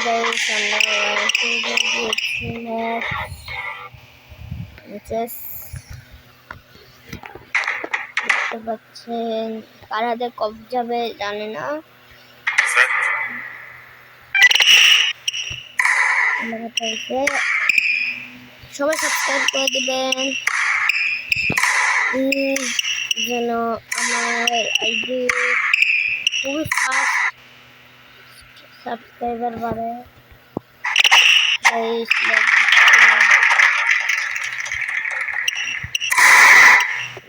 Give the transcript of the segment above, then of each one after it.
guys, আমরা দেখতে পাচ্ছেন কার হাতে কপ যাবে জানে না। সবাই সাবস্ক্রাইব করে দিবেন যেন আমার আইডি খুবই ফাস্ট সাবস্ক্রাইবার বাড়ে।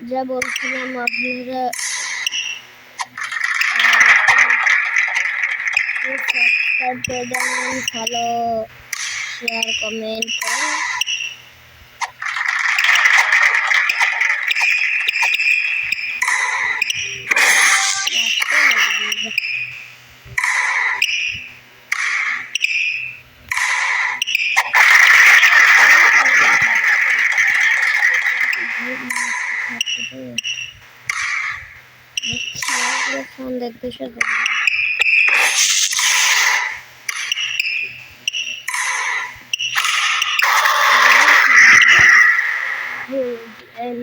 যা বলছিলাম আপনারা সাবস্ক্রাইব করে দেন, ভালো শেয়ার কমেন্ট করেন। ফোন দেখতে শুধু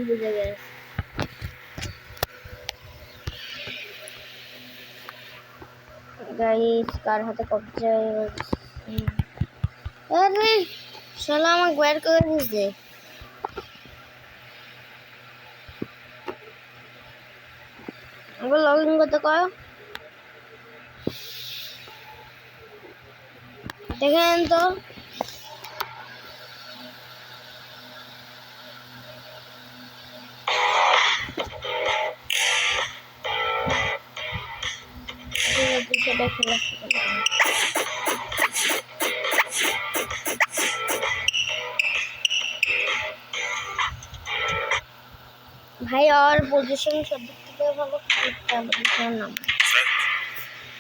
বুঝে গেছে। গাইস কার হাতে কবজা আরে শালা আমাকে বের করে দিয়েছে। আবার লগ ইন করতে কয় দেখেন তো সেটা খেলা भाई और पोजीशन सब दिख के ভালো পজিশন নাম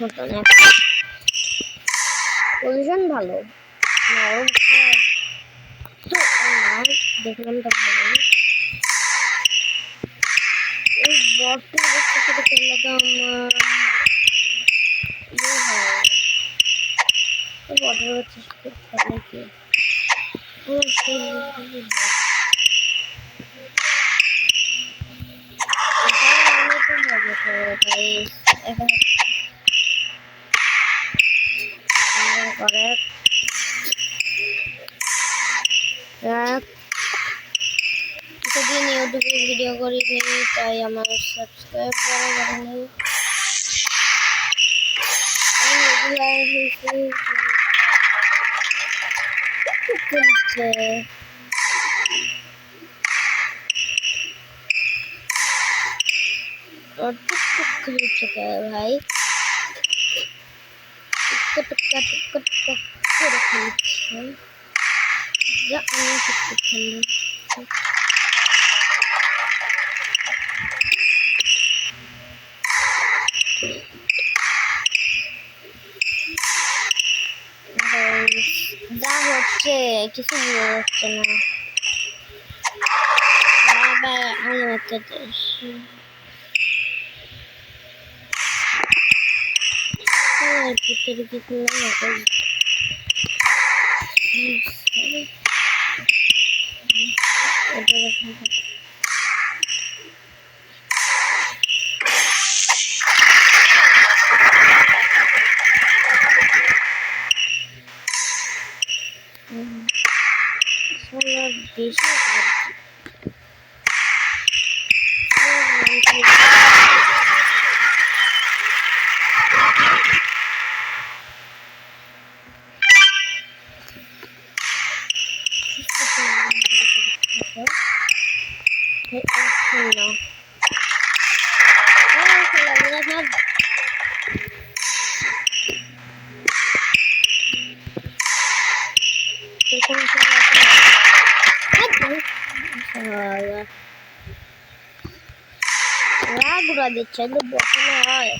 মতন পজিশন ভালো নাও তো না দেখলাম তো ভালো এই বটটা দেখতে শুরু করলে তো ये है तो বটের হচ্ছে খেলে কি ও কিছুদিন ইউটিউবে ভিডিও করিনি তাই আমার সাবস্ক্রাইব করা যায়নি। भाई टुक्का করে খেলছে যা আমি কিছু খেলি যা হচ্ছে কিছু হচ্ছে না বাবা আমি হচ্ছে ভিতরে কিছু না বেশি ঘুরা দিচ্ছে বসানো হয়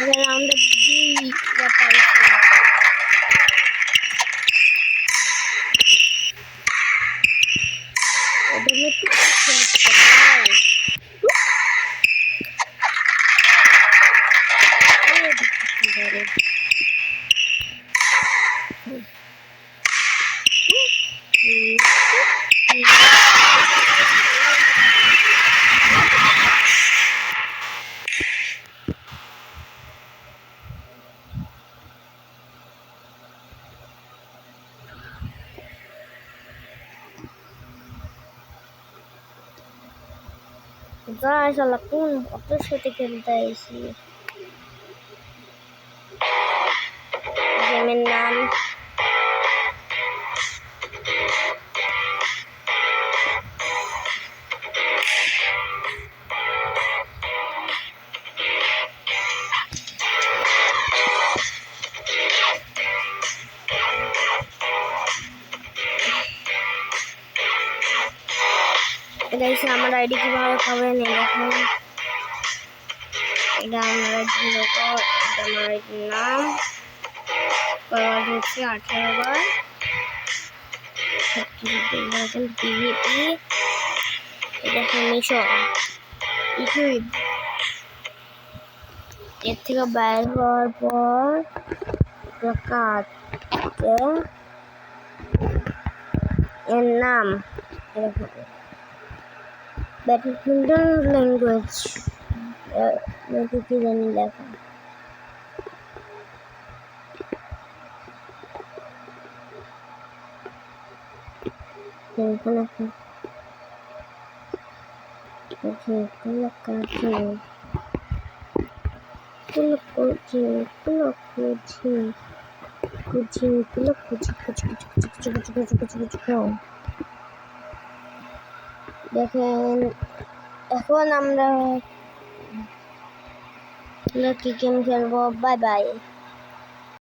রাউন্ডে দুই ব্যাপার যা শালা কোন ওদের সাথে খেলতে আইছি। গেমের নাম এটা হচ্ছে আমার আইডি কিভাবে পাবেন এই দেখুন। এটা আমার আইডি লোগো, এটা আমার আইডির নাম, পাওয়ার হচ্ছে 18 বার, PvP, এটা মিশন ইকুইপ। এর থেকে বাইর হওয়ার পর কাজ এর নাম ব্যাটলফিল্ড ল্যাঙ্গুয়েজ কি জানি লেখা। দেখেন এখন আমরা কি গেম খেলবো। Bye bye.